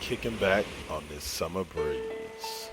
kicking back on this summer breeze.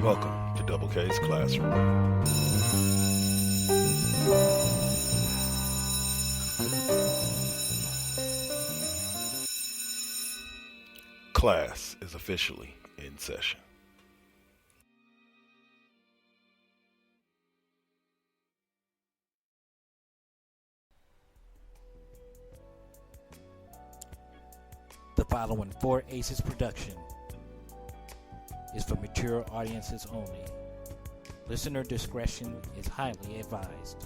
Welcome to Double K's Classroom. Class is officially in session. The following Four Aces production is for mature audiences only. Listener discretion is highly advised.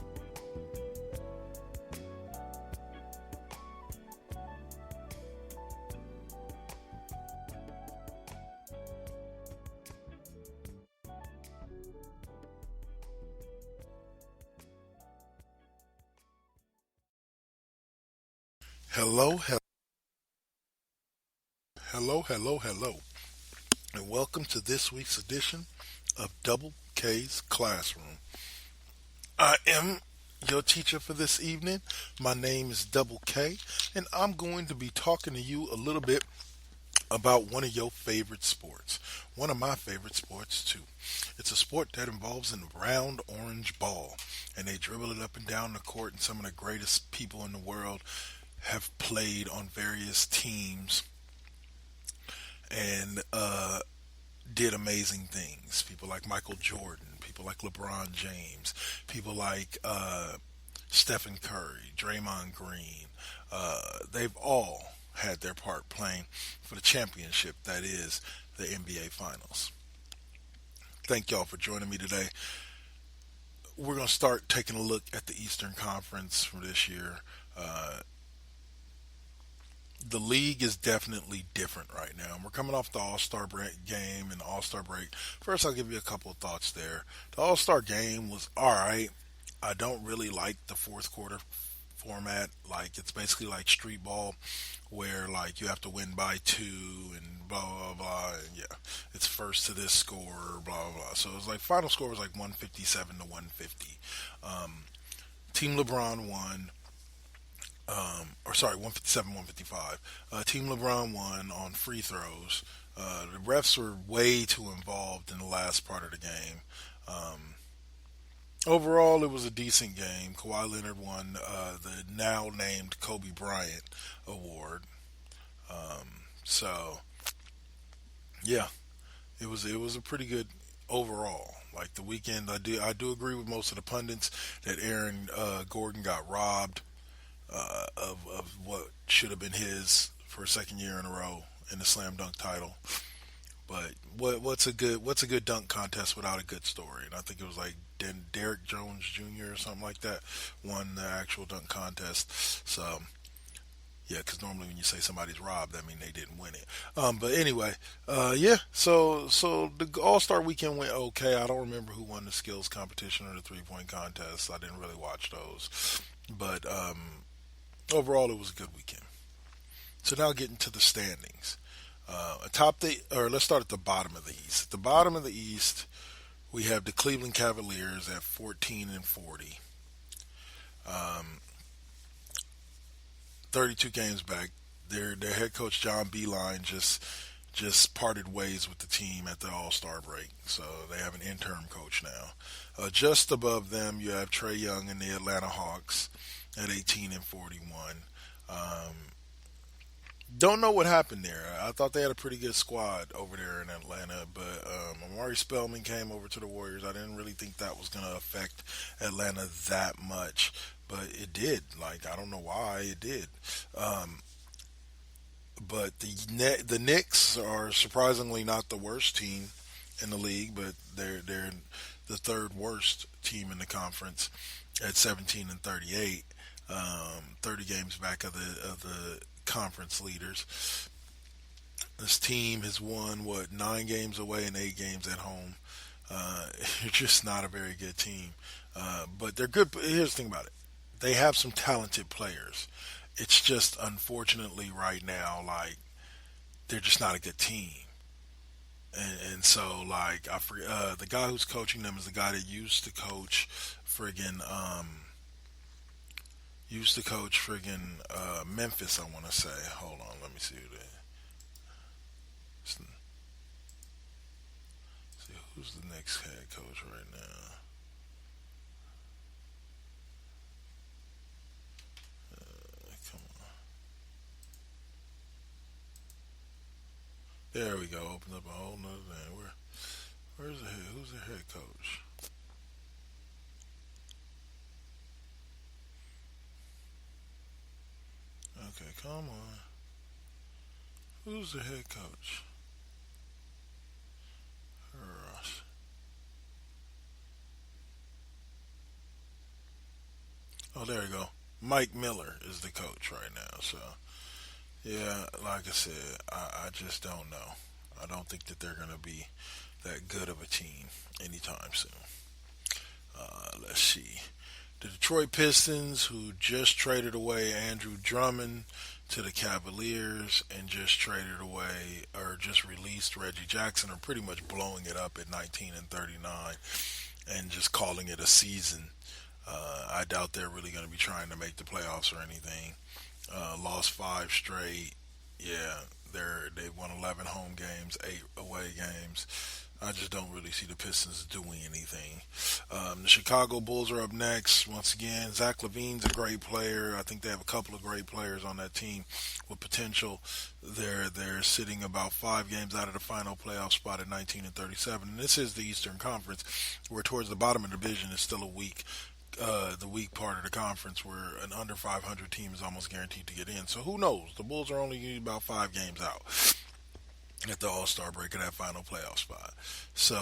Hello, hello, and welcome to this week's edition of Double K's Classroom. I am your teacher for this evening. My name is Double K, and I'm going to be talking to you a little bit about one of your favorite sports. One of my favorite sports, too. It's a sport that involves a round orange ball, and they dribble it up and down the court, and some of the greatest people in the world have played on various teams and did amazing things. People like Michael Jordan, people like LeBron James, people like Stephen Curry, Draymond Green. They've all had their part playing for the championship that is the NBA Finals. Thank y'all for joining me today. We're going to start taking a look at the Eastern Conference for this year. The league is definitely different right now. We're coming off the All-Star break game and the All-Star break. First, I'll give you a couple of thoughts there. The All-Star game was all right. I don't really like the fourth quarter format. Like, it's basically like street ball where, like, you have to win by two and blah, blah, blah. And, yeah, it's first to this score, blah, blah, blah. So it was like, final score was like 157 to 150. Team LeBron won. 157, 155. Team LeBron won on free throws. The refs were way too involved in the last part of the game. Overall, it was a decent game. Kawhi Leonard won the now named Kobe Bryant Award. So, yeah, it was a pretty good overall. Like the weekend, I do agree with most of the pundits that Aaron Gordon got robbed of what should have been his for a second year in a row in the slam dunk title. But what's a good dunk contest without a good story? And I think it was like Derrick Jones Jr. or something like that won the actual dunk contest. So yeah, because normally when you say somebody's robbed, that means they didn't win it. But anyway, yeah. So the All Star weekend went okay. I don't remember who won the skills competition or the 3-point contest. I didn't really watch those, but overall, it was a good weekend. So now getting to the standings. Let's start at the bottom of the East. At the bottom of the East, we have the Cleveland Cavaliers at 14-40, 32 games back. Their head coach John Beeline just parted ways with the team at the All Star break, so they have an interim coach now. Just above them, you have Trey Young and the Atlanta Hawks at 18-41. Don't know what happened there. I thought they had a pretty good squad over there in Atlanta, but Amari Spellman came over to the Warriors. I didn't really think that was going to affect Atlanta that much, but it did. Like, I don't know why it did. But the Knicks are surprisingly not the worst team in the league, but they're the third worst team in the conference at 17-38, 30 games back of the conference leaders. This team has won 9 games away and 8 games at home. It's just not a very good team, but they're good. Here's the thing about it: they have some talented players. It's just unfortunately right now, like, they're just not a good team. And so, like, I forget, the guy who's coaching them is the guy that friggin' Memphis, I want to say. Hold on, let me see see who's the next head coach right now. Come on. There we go. Opens up a whole nother thing. Where's the head? Who's the head coach? Okay, come on. Who's the head coach? Gosh. Oh, there we go. Mike Miller is the coach right now. So, yeah, like I said, I just don't know. I don't think that they're going to be that good of a team anytime soon. Let's see. The Detroit Pistons, who just traded away Andrew Drummond to the Cavaliers and just traded away or just released Reggie Jackson, are pretty much blowing it up at 19-39 and just calling it a season. I doubt they're really going to be trying to make the playoffs or anything. Lost 5 straight. Yeah, they've won 11 home games, 8 away games. I just don't really see the Pistons doing anything. The Chicago Bulls are up next. Once again, Zach LaVine's a great player. I think they have a couple of great players on that team with potential. They're sitting about 5 games out of the final playoff spot at 19-37. And this is the Eastern Conference, where towards the bottom of the division is still the weak part of the conference, where an under 500 team is almost guaranteed to get in. So who knows? The Bulls are only about 5 games out at the All-Star break of that final playoff spot. So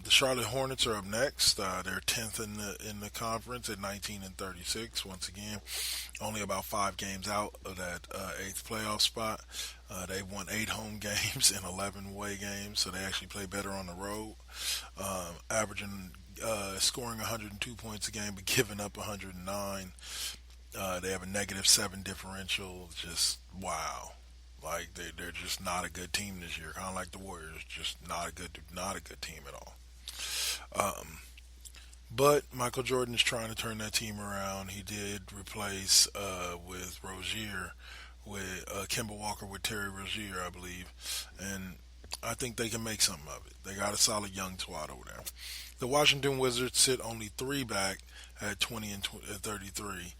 the Charlotte Hornets are up next. They're 10th in the conference at 19-36. Once again, only about 5 games out of that 8th playoff spot. They've won 8 home games and 11 away games, so they actually play better on the road, averaging scoring 102 points a game, but giving up 109. They have a -7 differential. Just wow. Like they're just not a good team this year. Kind of like the Warriors, just not a good team at all. But Michael Jordan is trying to turn that team around. He did replace with Rozier, with Kemba Walker with Terry Rozier, I believe, and I think they can make something of it. They got a solid young squad over there. The Washington Wizards sit only 3 back at 20-33.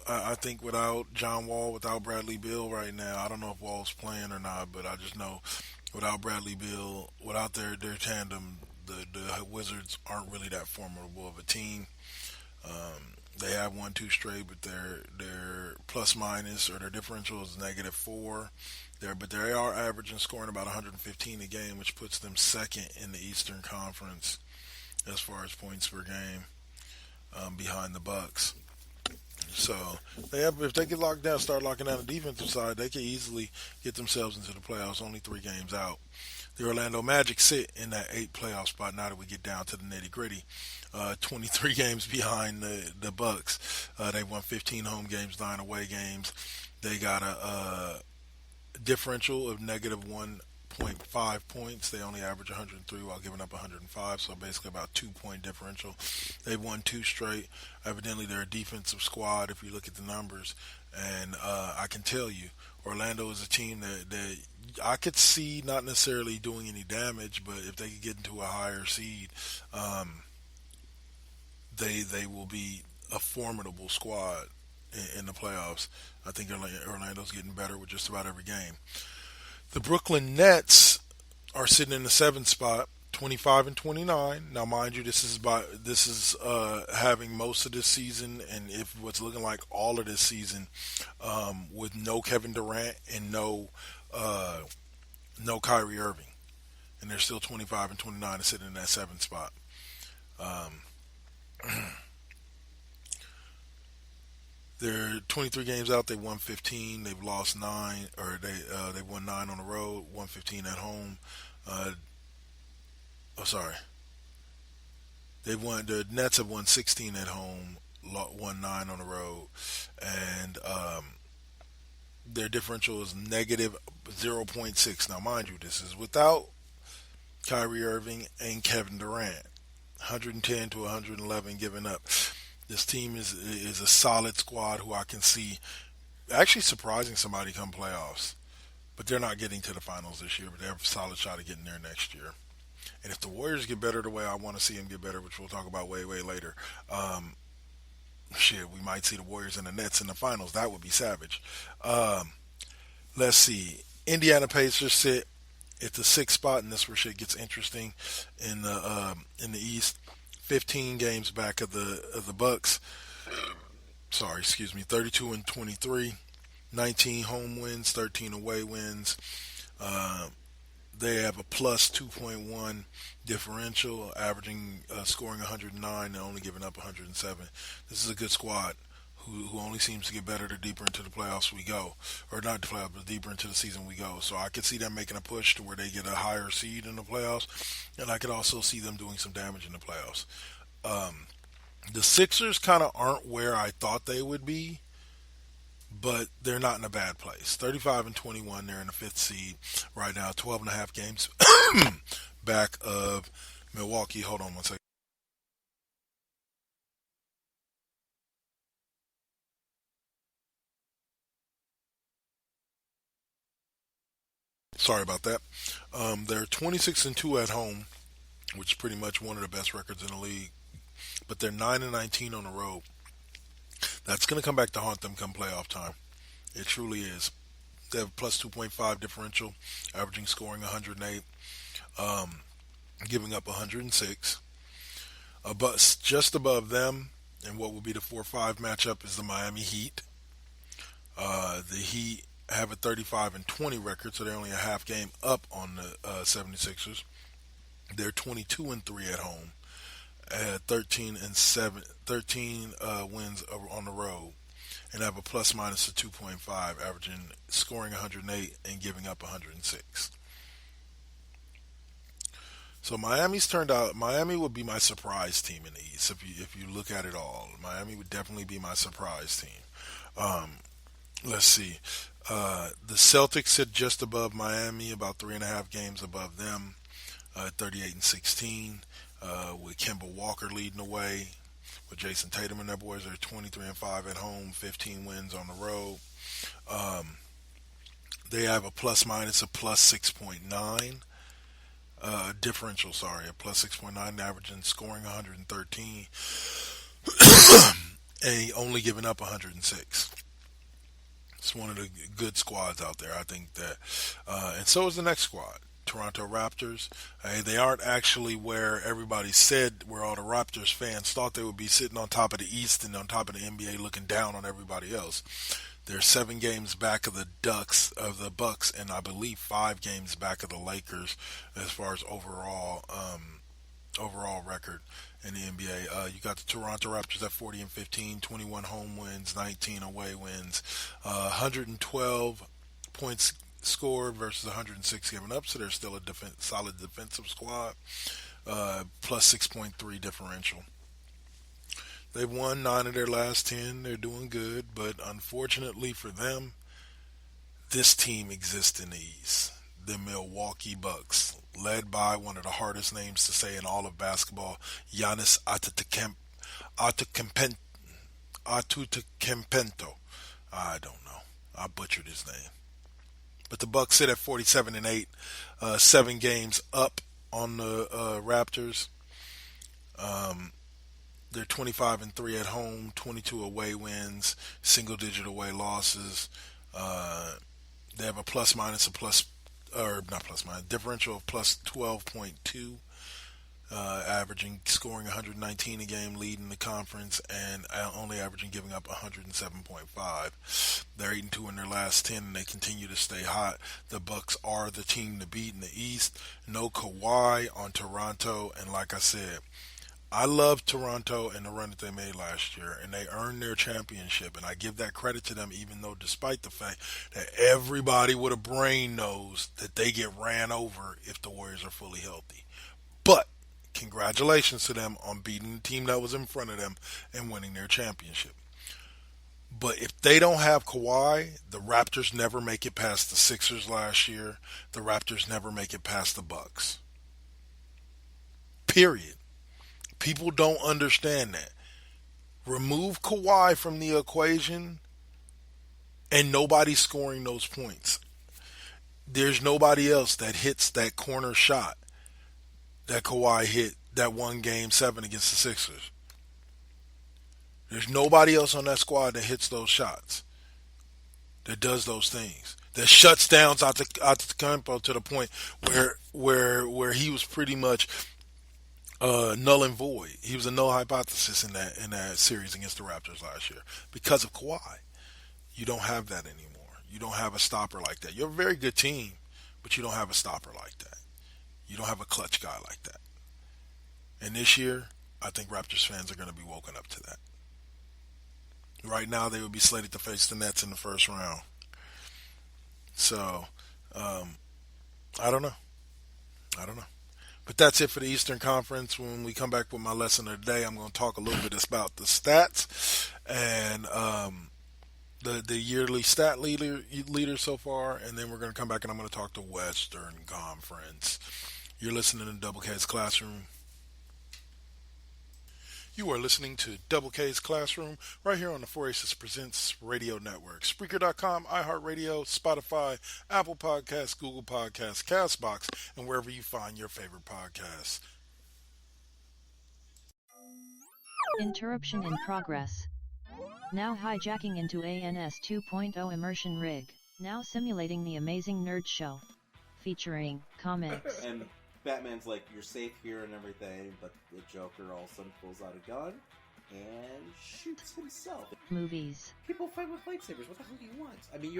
I think without John Wall, without Bradley Beal right now, I don't know if Wall's playing or not, but I just know without Bradley Beal, without their tandem, the Wizards aren't really that formidable of a team. They have won 2 straight, but their plus minus or their differential is -4. But they are averaging scoring about 115 a game, which puts them second in the Eastern Conference as far as points per game, behind the Bucks. So if they get locked down, start locking down the defensive side, they can easily get themselves into the playoffs. Only 3 games out. The Orlando Magic sit in that 8th playoff spot. Now that we get down to the nitty gritty, 23 games behind the Bucks. They won 15 home games, 9 away games. They got differential of negative 1.5 points. They only average 103 while giving up 105, so basically about 2 point differential. They've won two straight. Evidently, they're a defensive squad if you look at the numbers, and I can tell you, Orlando is a team that I could see not necessarily doing any damage, but if they could get into a higher seed, they will be a formidable squad in the playoffs. I think Orlando's getting better with just about every game. The Brooklyn Nets are sitting in the seventh spot, 25 and 29. Now, mind you, this is having most of this season, and if what's looking like all of this season, with no Kevin Durant and no Kyrie Irving, and they're still 25 and 29 and sitting in that seventh spot. They're 23 games out. They won 15. They've lost 9, or they won 9 on the road, won 15 at home. Sorry. The Nets have won 16 at home, won 9 on the road, and their differential is negative 0.6. Now, mind you, this is without Kyrie Irving and Kevin Durant. 110 to 111 given up. This team is a solid squad who I can see actually surprising somebody come playoffs. But they're not getting to the finals this year, but they have a solid shot of getting there next year. And if the Warriors get better the way I want to see them get better, which we'll talk about way later, we might see the Warriors and the Nets in the finals. That would be savage. Let's see. Indiana Pacers sit at the sixth spot, and this is where shit gets interesting in the East. 15 games back of the Bucks. 32 and 23, 19 home wins, 13 away wins. They have a plus 2.1 differential, averaging scoring 109 and only giving up 107. This is a good squad who only seems to get better the deeper into the playoffs we go, or not the playoffs, but deeper into the season we go. So I could see them making a push to where they get a higher seed in the playoffs, and I could also see them doing some damage in the playoffs. The Sixers kind of aren't where I thought they would be, but they're not in a bad place. 35 and 21, they're in the fifth seed right now, 12 and a half games back of Milwaukee. Hold on one second. Sorry about that. They're 26 and 2 at home, which is pretty much one of the best records in the league. But they're 9 and 19 on the road. That's going to come back to haunt them come playoff time. It truly is. They have a plus 2.5 differential, averaging scoring 108, giving up 106. But just above them, and what will be the 4-5 matchup, is the Miami Heat. The Heat have a 35 and 20 record, so they're only a half game up on the 76ers. They're 22 and 3 at home, 13 wins on the road, and have a plus minus of 2.5, averaging scoring 108 and giving up 106. So Miami would be my surprise team in the East if you look at it all. Miami would definitely be my surprise team. Let's see. The Celtics sit just above Miami, about 3.5 games above them, 38 and 16, with Kemba Walker leading the way. With Jason Tatum and their boys, they're 23 and 5 at home, 15 wins on the road. They have a plus minus of plus 6.9 differential. A plus 6.9, averaging scoring 113, and only giving up 106. It's one of the good squads out there. I think that, and so is the next squad, Toronto Raptors. They aren't actually where everybody said, where all the Raptors fans thought they would be, sitting on top of the East and on top of the NBA, looking down on everybody else. They're 7 games back of the Bucks, and I believe 5 games back of the Lakers as far as overall record in the NBA. You got the Toronto Raptors at 40 and 15, 21 home wins, 19 away wins, 112 points scored versus 106 given up. So they're still a solid defensive squad. Plus 6.3 differential. They've won 9 of their last 10. They're doing good, but unfortunately for them, this team exists in the East. The Milwaukee Bucks, led by one of the hardest names to say in all of basketball, Giannis Antetokounmpo. Antetokounmpo. I don't know. I butchered his name. But the Bucks sit at 47-8, 7 games up on the Raptors. They're 25-3 at home, 22 away wins, single-digit away losses. They have a differential of plus 12.2, scoring 119 a game, leading the conference, and only giving up 107.5. They're 8-2 in their last 10, and they continue to stay hot. The Bucks are the team to beat in the East. No Kawhi on Toronto, and like I said, I love Toronto and the run that they made last year, and they earned their championship, and I give that credit to them, even though despite the fact that everybody with a brain knows that they get ran over if the Warriors are fully healthy. But congratulations to them on beating the team that was in front of them and winning their championship. But if they don't have Kawhi, the Raptors never make it past the Sixers last year. The Raptors never make it past the Bucks. Period. People don't understand that. Remove Kawhi from the equation, and nobody's scoring those points. There's nobody else that hits that corner shot that Kawhi hit that won Game 7 against the Sixers. There's nobody else on that squad that hits those shots, that does those things, that shuts down Antetokounmpo to the point where he was pretty much null and void. He was a null hypothesis in that series against the Raptors last year because of Kawhi. You don't have that anymore. You don't have a stopper like that. You're a very good team, but you don't have a stopper like that. You don't have a clutch guy like that. And this year, I think Raptors fans are going to be woken up to that. Right now, they would be slated to face the Nets in the first round. So, I don't know. But that's it for the Eastern Conference. When we come back with my lesson of the day, I'm going to talk a little bit about the stats and the yearly stat leader so far, and then we're going to come back and I'm going to talk the Western Conference. You're listening to Double K's Classroom. You are listening to Double K's Classroom right here on the 4Aces Presents Radio Network. Spreaker.com, iHeartRadio, Spotify, Apple Podcasts, Google Podcasts, CastBox, and wherever you find your favorite podcasts. Interruption in progress. Now hijacking into ANS 2.0 immersion rig. Now simulating the amazing nerd show. Featuring comics. And Batman's like, you're safe here and everything, but the Joker all of a sudden pulls out a gun and shoots himself. Movies. People fight with lightsabers. What the hell do you want? I mean,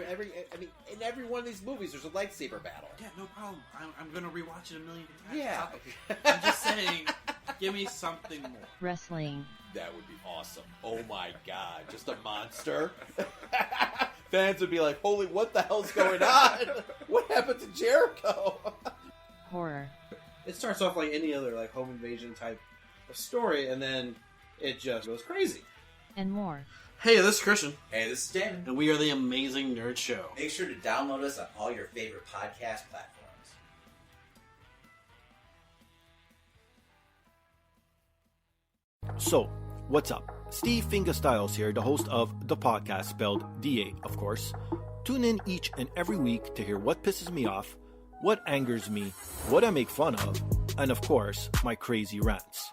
in every one of these movies, there's a lightsaber battle. Yeah, no problem. I'm gonna rewatch it a million times. Yeah. I'm just saying, give me something more. Wrestling. That would be awesome. Oh my god, just a monster. Fans would be like, holy, what the hell's going on? What happened to Jericho? Horror. It starts off like any other like home invasion type of story, and then it just goes crazy. And more. Hey, this is Christian. Hey, this is Damon. And we are the Amazing Nerd Show. Make sure to download us on all your favorite podcast platforms. So, what's up? Steve Fingerstyles here, the host of the podcast, spelled DA, of course. Tune in each and every week to hear what pisses me off, what angers me, what I make fun of, and of course, my crazy rants.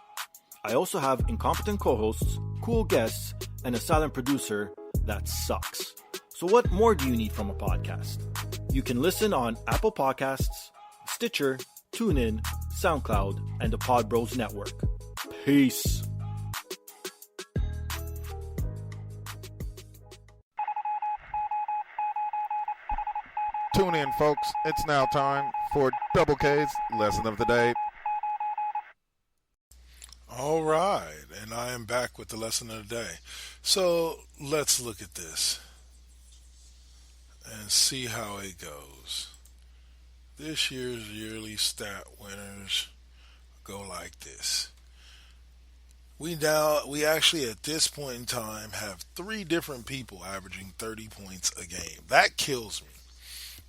I also have incompetent co-hosts, cool guests, and a silent producer that sucks. So what more do you need from a podcast? You can listen on Apple Podcasts, Stitcher, TuneIn, SoundCloud, and the Pod Bros Network. Peace. Tune in, folks. It's now time for Double K's Lesson of the Day. All right, and I am back with the lesson of the day. So let's look at this and see how it goes. This year's yearly stat winners go like this. We actually at this point in time have 3 different people averaging 30 points a game. That kills me.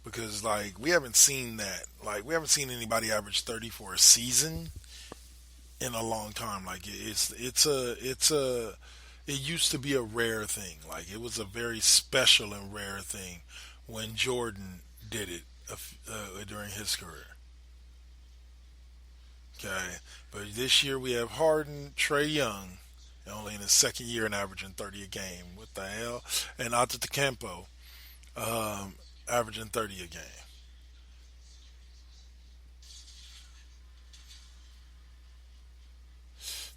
because like we haven't seen that. Like we haven't seen anybody average 30 for a season in a long time. Like it used to be a rare thing. Like it was a very special and rare thing when Jordan did it during his career. Okay, but this year we have Harden, Trae Young, only in his second year and averaging 30 a game. What the hell? And Antetokounmpo, averaging 30 a game.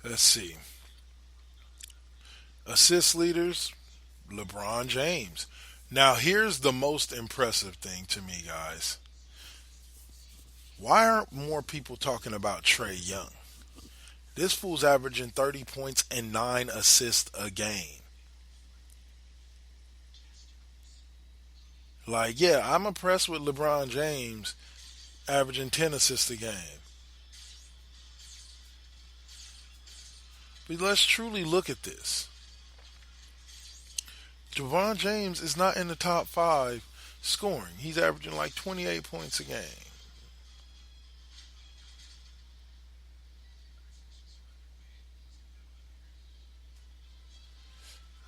Let's see. Assist leaders, LeBron James. Now here's the most impressive thing to me, guys. Why aren't more people talking about Trae Young? This fool's averaging 30 points and 9 assists a game. Like, yeah, I'm impressed with LeBron James averaging 10 assists a game. But let's truly look at this. LeBron James is not in the top 5 scoring. He's averaging like 28 points a game.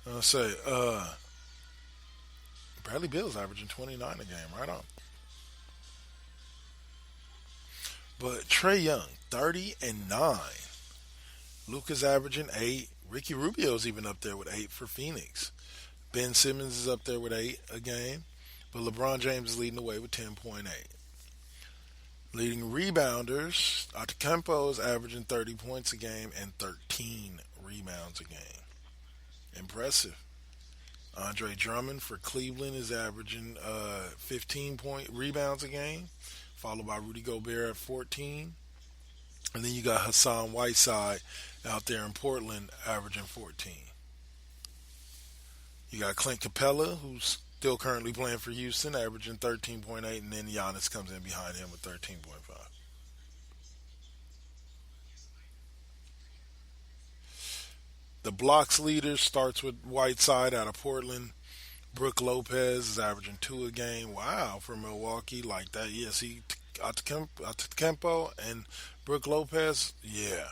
I'll say, Bradley Beal's averaging 29 a game, right on. But Trae Young, 30 and 9. Luka's averaging 8. Ricky Rubio's even up there with 8 for Phoenix. Ben Simmons is up there with 8 a game. But LeBron James is leading the way with 10.8. Leading rebounders, Antetokounmpo is averaging 30 points a game and 13 rebounds a game. Impressive. Andre Drummond for Cleveland is averaging 15 rebounds a game, followed by Rudy Gobert at 14. And then you got Hassan Whiteside out there in Portland averaging 14. You got Clint Capella, who's still currently playing for Houston, averaging 13.8, and then Giannis comes in behind him with 13.5. The blocks leader starts with Whiteside out of Portland. Brook Lopez is averaging 2 a game. Wow, for Milwaukee, like that. Yeah, see, Antetokounmpo and Brook Lopez, yeah.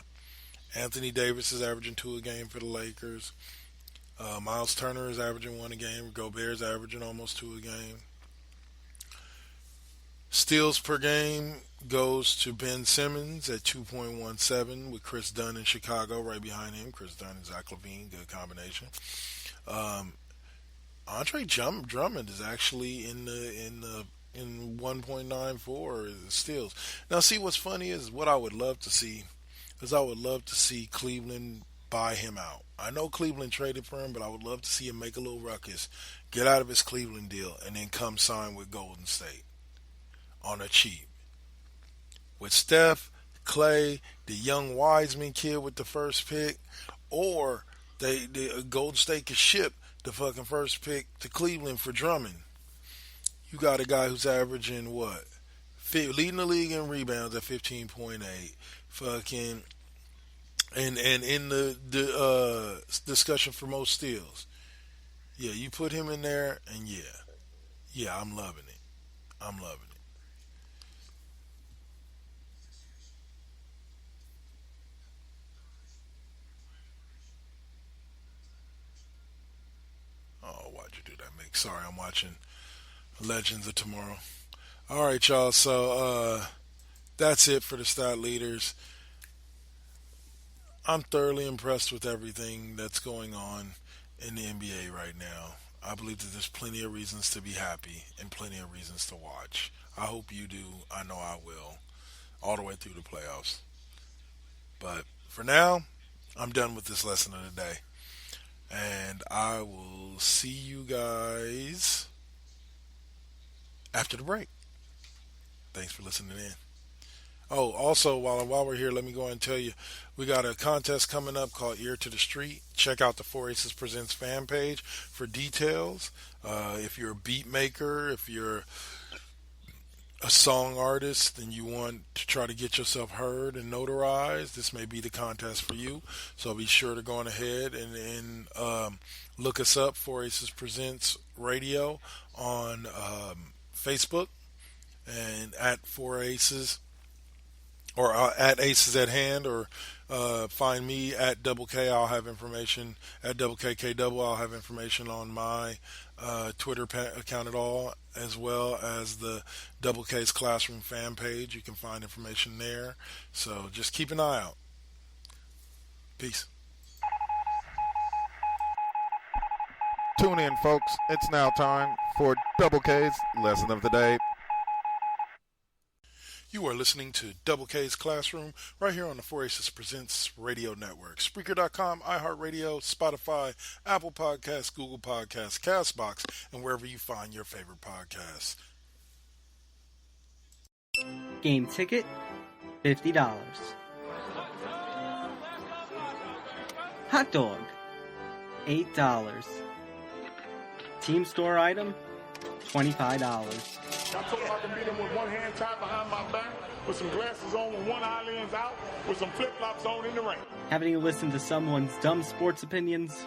Anthony Davis is averaging 2 a game for the Lakers. Miles Turner is averaging 1 a game. Gobert is averaging almost 2 a game. Steals per game goes to Ben Simmons at 2.17 with Chris Dunn in Chicago right behind him. Chris Dunn and Zach LaVine, good combination. Andre Drummond is actually in 1.94 steals. Now, see, what's funny is what I would love to see is I would love to see Cleveland buy him out. I know Cleveland traded for him, but I would love to see him make a little ruckus, get out of his Cleveland deal, and then come sign with Golden State on a cheap. With Steph, Clay, the young Wiseman kid with the first pick, or the Golden State could ship the fucking first pick to Cleveland for Drummond. You got a guy who's averaging what? Leading the league in rebounds at 15.8. Fucking and in the discussion for most steals. Yeah, you put him in there, and yeah, I'm loving it. I'm loving it. Oh, why'd you do that, Mick? Sorry, I'm watching Legends of Tomorrow. All right, y'all. So that's it for the stat leaders. I'm thoroughly impressed with everything that's going on in the NBA right now. I believe that there's plenty of reasons to be happy and plenty of reasons to watch. I hope you do. I know I will. All the way through the playoffs. But for now, I'm done with this lesson of the day. And I will see you guys after the break. Thanks for listening in. Oh, also, while we're here, let me go ahead and tell you, we got a contest coming up called Ear to the Street. Check out the 4 Aces Presents fan page for details. If you're a beat maker, if you're a song artist and you want to try to get yourself heard and notarized, this may be the contest for you. So be sure to go on ahead and look us up, 4 Aces Presents Radio, on Facebook and at 4Aces, or at Aces at Hand, or find me at Double K. I'll have information at Double KK Double. I'll have information on my Twitter account at all, as well as the Double K's Classroom fan page. You can find information there. So just keep an eye out. Peace. Tune in, folks. It's now time for Double K's Lesson of the Day. You are listening to Double K's Classroom right here on the 4Aces Presents Radio Network. Spreaker.com, iHeartRadio, Spotify, Apple Podcasts, Google Podcasts, CastBox, and wherever you find your favorite podcasts. Game ticket, $50. Hot dog, $8. Team store item, $25. I told him I can beat him with one hand tied behind my back, with some glasses on, with one eye lens out, with some flip-flops on in the ring. Having to listen to someone's dumb sports opinions?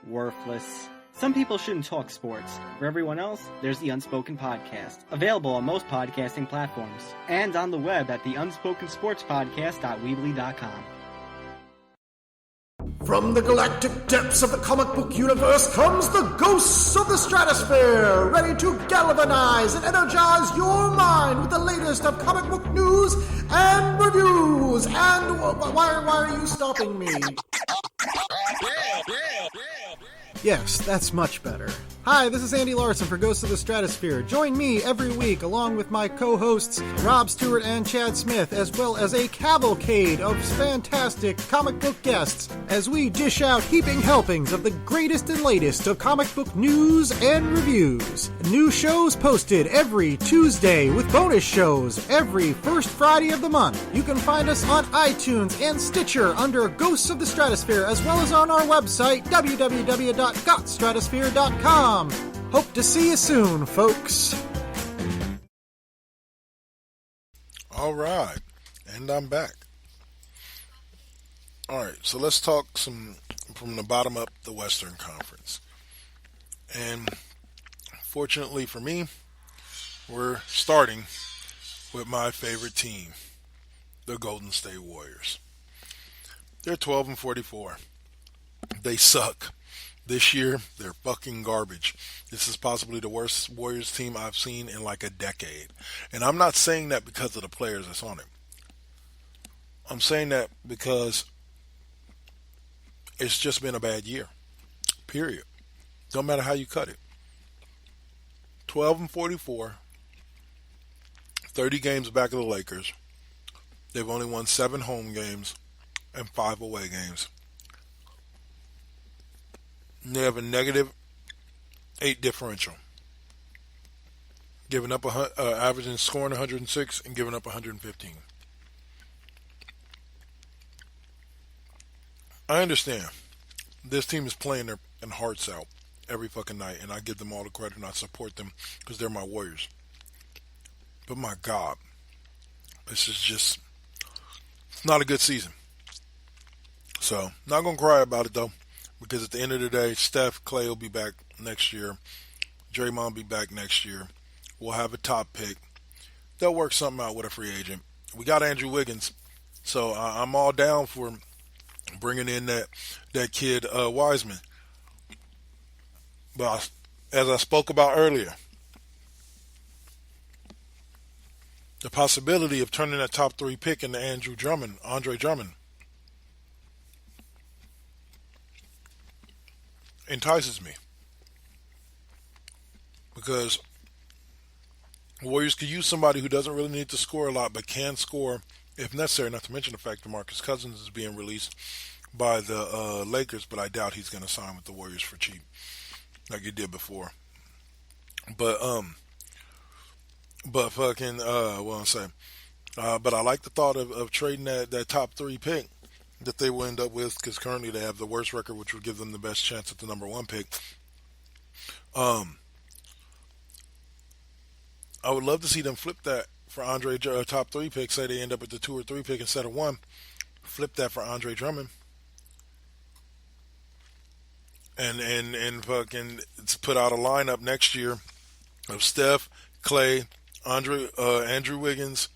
Worthless. Some people shouldn't talk sports. For everyone else, there's the Unspoken Podcast, available on most podcasting platforms, and on the web at theunsporkensportspodcast.weebly.com. From the galactic depths of the comic book universe comes the Ghosts of the Stratosphere, ready to galvanize and energize your mind with the latest of comic book news and reviews. And why are you stopping me? Yes, that's much better. Hi, this is Andy Larson for Ghosts of the Stratosphere. Join me every week along with my co-hosts Rob Stewart and Chad Smith, as well as a cavalcade of fantastic comic book guests, as we dish out heaping helpings of the greatest and latest of comic book news and reviews. New shows posted every Tuesday with bonus shows every first Friday of the month. You can find us on iTunes and Stitcher under Ghosts of the Stratosphere, as well as on our website, www.gotstratosphere.com. Hope to see you soon, folks. All right, and I'm back. All right, so let's talk some from the bottom up, the Western Conference. And fortunately for me, we're starting with my favorite team, the Golden State Warriors. They're 12-44. They suck. This year, they're fucking garbage. This is possibly the worst Warriors team I've seen in like a decade. And I'm not saying that because of the players that's on it. I'm saying that because it's just been a bad year. Period. Don't matter how you cut it. 12-44. 30 games back of the Lakers. They've only won 7 home games and 5 away games. They have a negative 8 differential, giving up averaging scoring 106 and giving up 115. I understand this team is playing their hearts out every fucking night, and I give them all the credit and I support them because they're my Warriors. But my God, this is just not a good season. So, not gonna cry about it though. Because at the end of the day, Steph, Clay will be back next year. Draymond will be back next year. We'll have a top pick. They'll work something out with a free agent. We got Andrew Wiggins. So I'm all down for bringing in that kid Wiseman. But as I spoke about earlier, the possibility of turning that top 3 pick into Andre Drummond, entices me, because Warriors could use somebody who doesn't really need to score a lot but can score if necessary, not to mention the fact that DeMarcus Cousins is being released by the Lakers, but I doubt he's going to sign with the Warriors for cheap like he did before. But fucking what I'm saying, but I like the thought of trading that top 3 pick that they will end up with, because currently they have the worst record, which would give them the best chance at the number 1 pick. I would love to see them flip that for Andre, top 3 pick. Say they end up with the 2 or 3 pick instead of 1. Flip that for Andre Drummond. And fucking put out a lineup next year of Steph, Clay, Andrew Wiggins,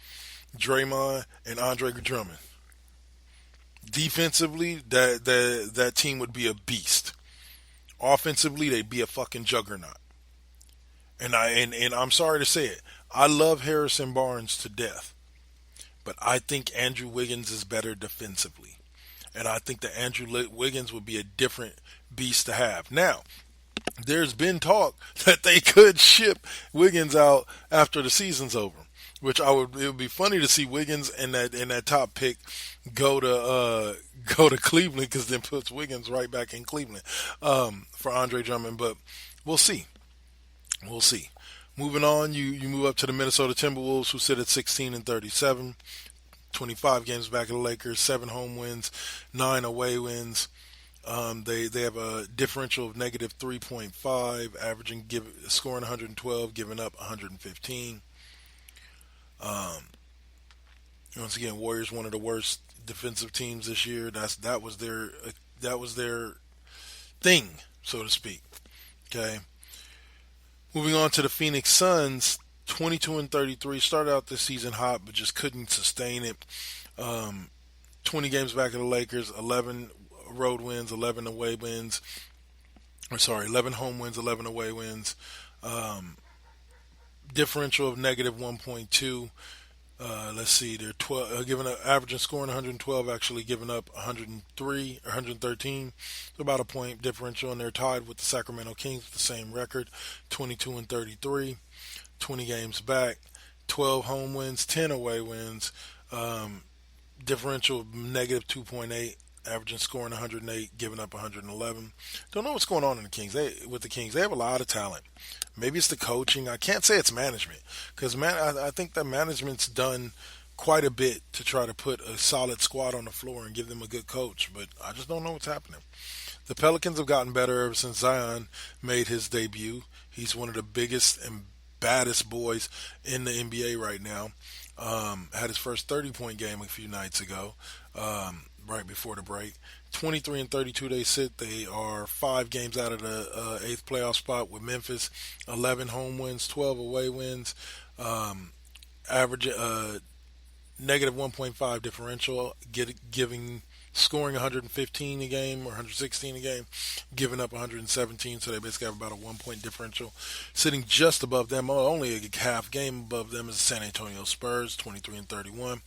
Draymond, and Andre Drummond. Defensively, that team would be a beast. Offensively, they'd be a fucking juggernaut. And I'm sorry to say it, I love Harrison Barnes to death, but I think Andrew Wiggins is better defensively, and I think that Andrew Wiggins would be a different beast to have. Now, there's been talk that they could ship Wiggins out after the season's over, which it would be funny to see Wiggins and that top pick go to Cleveland, because then puts Wiggins right back in Cleveland for Andre Drummond. But we'll see. Moving on, you move up to the Minnesota Timberwolves, who sit at 16-37, 25 games back of the Lakers, 7 home wins, 9 away wins. They have a differential of negative 3.5, scoring 112, giving up 115. Once again, Warriors, one of the worst defensive teams this year. That was their thing, so to speak. Okay. Moving on to the Phoenix Suns, 22-33, started out this season hot, but just couldn't sustain it. 20 games back of the Lakers, 11 road wins, 11 away wins. 11 home wins, 11 away wins. Differential of negative 1.2. Let's see, they're averaging scoring 112, actually giving up 113, so about a point differential, and they're tied with the Sacramento Kings with the same record, 22-33, 20 games back, 12 home wins, 10 away wins, differential of negative 2.8, averaging scoring 108, giving up 111. Don't know what's going on in the Kings. They have a lot of talent. Maybe it's the coaching. I can't say it's management, because I think that management's done quite a bit to try to put a solid squad on the floor and give them a good coach, but I just don't know what's happening. The Pelicans have gotten better ever since Zion made his debut. He's one of the biggest and baddest boys in the NBA right now. Had his first 30-point game a few nights ago, right before the break. 23-32 they sit. They are 5 games out of the 8th playoff spot with Memphis. 11 home wins, 12 away wins. Average negative 1.5 differential, scoring 115 a game or 116 a game, giving up 117, so they basically have about a 1-point differential. Sitting just above them, only a half game above them, is the San Antonio Spurs, 23-31.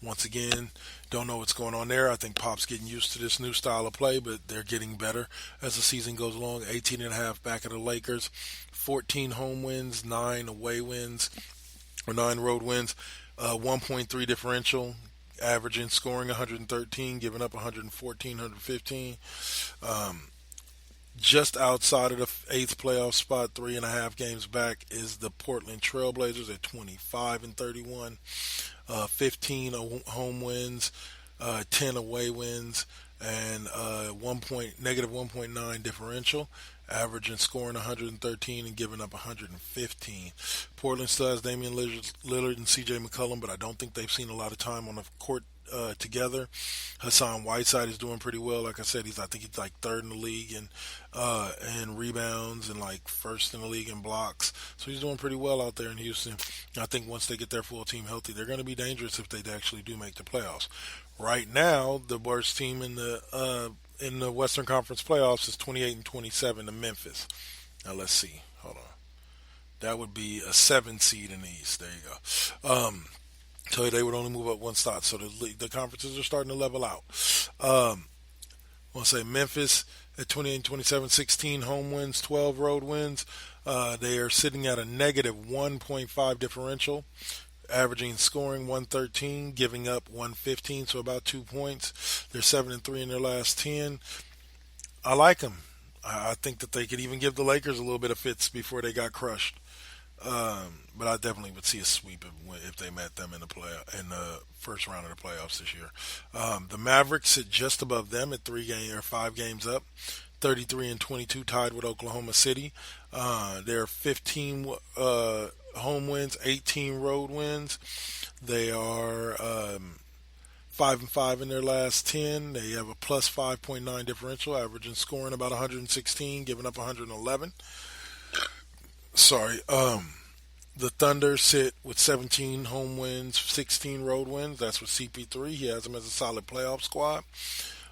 Once again, don't know what's going on there. I think Pop's getting used to this new style of play, but they're getting better as the season goes along. 18.5 back of the Lakers, 14 home wins, 9 away wins, or 9 road wins, 1.3 differential, averaging scoring 113, giving up 114, 115. Just outside of the 8th playoff spot, 3.5 games back, is the Portland Trailblazers at 25-31. 15 home wins, 10 away wins, and negative 1.9 differential, averaging scoring 113 and giving up 115. Portland still has Damian Lillard and C.J. McCollum, but I don't think they've seen a lot of time on the court together. Hassan Whiteside is doing pretty well. Like I said, I think he's like 3rd in the league in rebounds and like 1st in the league in blocks. So he's doing pretty well out there in Houston. I think once they get their full team healthy, they're going to be dangerous if they actually do make the playoffs. Right now, the worst team in the Western Conference playoffs is 28-27 to Memphis. Now let's see. Hold on. That would be a 7 seed in the East. There you go. So they would only move up 1 spot. So the conferences are starting to level out. I'll say Memphis at 28-27, 16 home wins, 12 road wins. They are sitting at a negative 1.5 differential, averaging scoring 113, giving up 115, so about 2 points. They're 7-3 in their last 10. I like them. I think that they could even give the Lakers a little bit of fits before they got crushed. But I definitely would see a sweep if they met them in the first round of the playoffs this year. The Mavericks sit just above them at 5 games up, 33-22, tied with Oklahoma City. They're 15 home wins, 18 road wins. They are 5-5 in their last 10. They have a plus 5.9 differential, averaging scoring about 116, giving up 111. Sorry. The Thunder sit with 17 home wins, 16 road wins. That's with CP3. He has them as a solid playoff squad.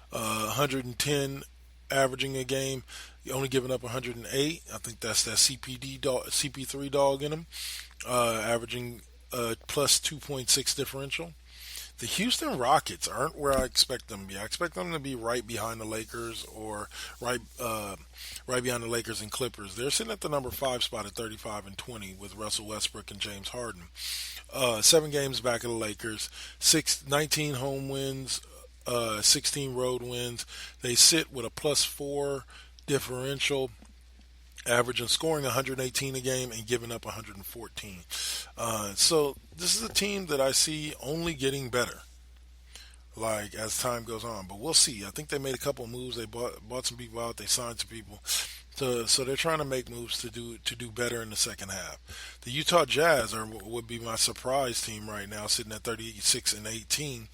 110 averaging a game, only giving up 108. I think that's that CP3 dog in him, averaging plus 2.6 differential. The Houston Rockets aren't where I expect them to be. I expect them to be right behind the Lakers or right behind the Lakers and Clippers. They're sitting at the number 5 spot at 35-20 with Russell Westbrook and James Harden. 7 games back of the Lakers, 19 home wins, 16 road wins. They sit with a plus 4 differential, averaging scoring 118 a game and giving up 114. So this is a team that I see only getting better, like as time goes on. But we'll see. I think they made a couple of moves. They bought some people out. They signed some people. So they're trying to make moves to do better in the second half. The Utah Jazz would be my surprise team right now, sitting at 36-18,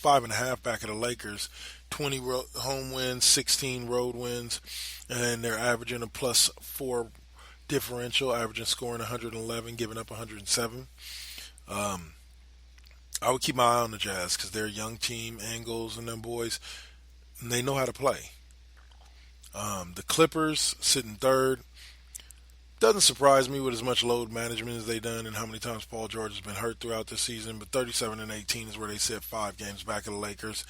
5.5 back of the Lakers, 20 home wins, 16 road wins, and they're averaging a plus 4 differential, averaging scoring 111, giving up 107. I would keep my eye on the Jazz because they're a young team, Angles and them boys, and they know how to play. The Clippers sitting third. Doesn't surprise me with as much load management as they've done and how many times Paul George has been hurt throughout the season, but 37-18 is where they sit, 5 games back of the Lakers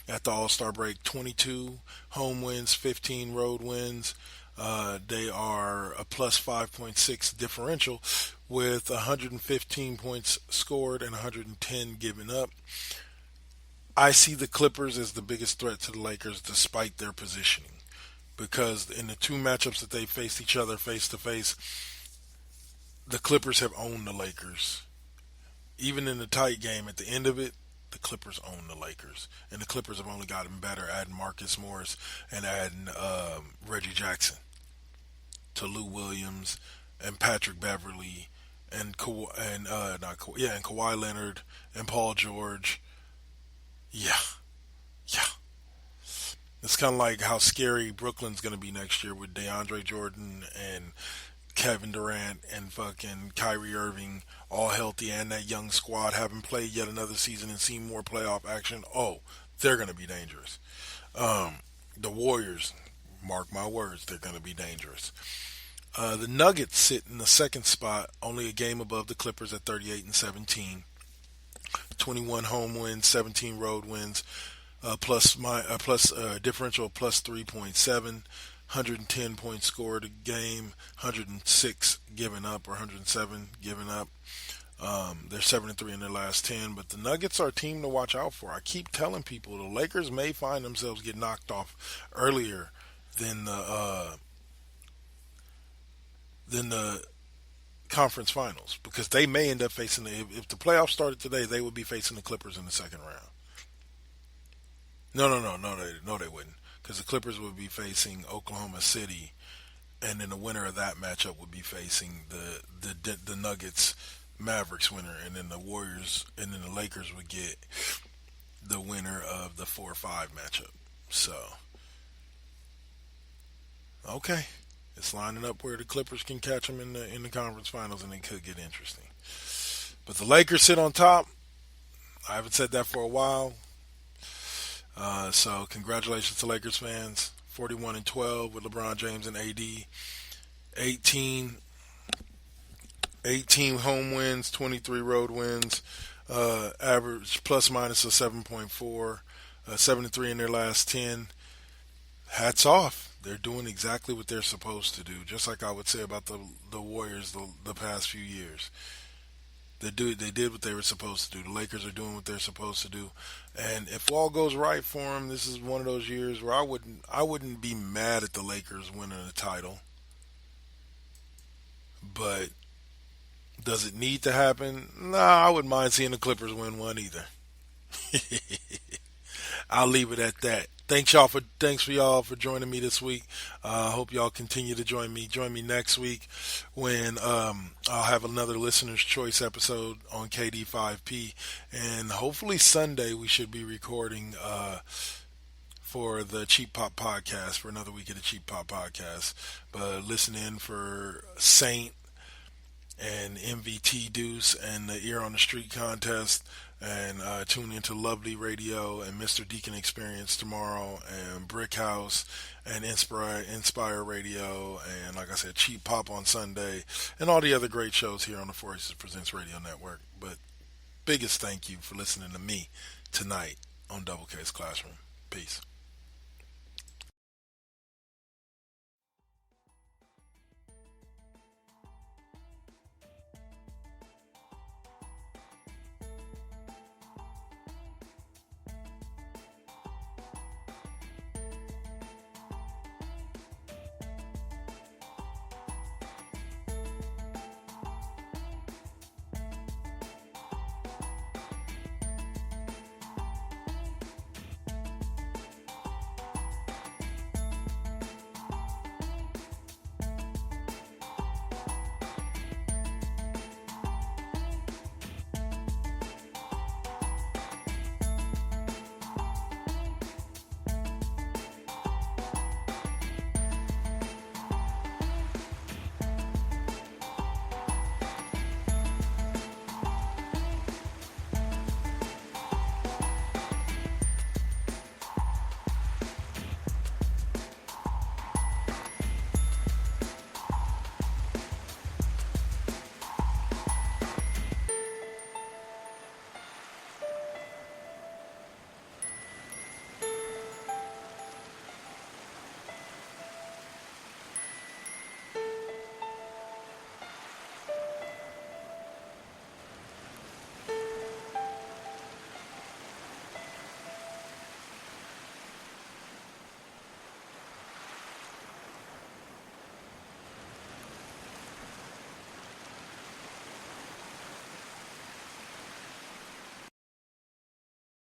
at the All-Star break. 22 home wins, 15 road wins. They are a plus 5.6 differential with 115 points scored and 110 given up. I see the Clippers as the biggest threat to the Lakers despite their positioning, because in the 2 matchups that they faced each other face-to-face, the Clippers have owned the Lakers. Even in the tight game, at the end of it, the Clippers own the Lakers. And the Clippers have only gotten better, adding Marcus Morris and adding Reggie Jackson to Lou Williams and Patrick Beverly and Kawhi Leonard and Paul George. Yeah. It's kind of like how scary Brooklyn's going to be next year with DeAndre Jordan and Kevin Durant and fucking Kyrie Irving all healthy, and that young squad haven't played yet another season and seen more playoff action. Oh, they're going to be dangerous. The Warriors, mark my words, they're going to be dangerous. The Nuggets sit in the 2nd spot, only a game above the Clippers at 38-17. 21 home wins, 17 road wins. Differential plus 3.7, 110 points scored a game, 106 given up or 107 given up. They're 7-3 in their last 10, but the Nuggets are a team to watch out for. I keep telling people the Lakers may find themselves get knocked off earlier than the conference finals, because they may end up facing if the playoffs started today, they would be facing the Clippers in the second round. No, they wouldn't, because the Clippers would be facing Oklahoma City, and then the winner of that matchup would be facing the Nuggets Mavericks winner, and then the Warriors, and then the Lakers would get the winner of the 4-5 matchup. So, okay, it's lining up where the Clippers can catch them in the conference finals, and it could get interesting. But the Lakers sit on top. I haven't said that for a while. So congratulations to Lakers fans. 41-12 with LeBron James and AD. 18 home wins, 23 road wins. Average plus minus of 7.4. 7-3 in their last 10. Hats off. They're doing exactly what they're supposed to do. Just like I would say about the Warriors the past few years. They did what they were supposed to do. The Lakers are doing what they're supposed to do, and if all goes right for them, this is one of those years where I wouldn't be mad at the Lakers winning the title. But does it need to happen? Nah, I wouldn't mind seeing the Clippers win one either. I'll leave it at that. Thanks for y'all for joining me this week. I hope y'all continue to join me. Join me next week when I'll have another Listener's Choice episode on KD5P, and hopefully Sunday we should be recording for the Cheap Pop Podcast, for another week of the Cheap Pop Podcast. But listen in for Saint and MVT Deuce and the Ear on the Street contest, and tune into Lovely Radio and Mr. Deacon Experience tomorrow, and Brick House and Inspire Radio, and like I said, Cheap Pop on Sunday, and all the other great shows here on the Four Aces Presents Radio Network. But biggest thank you for listening to me tonight on Double K's Classroom. Peace.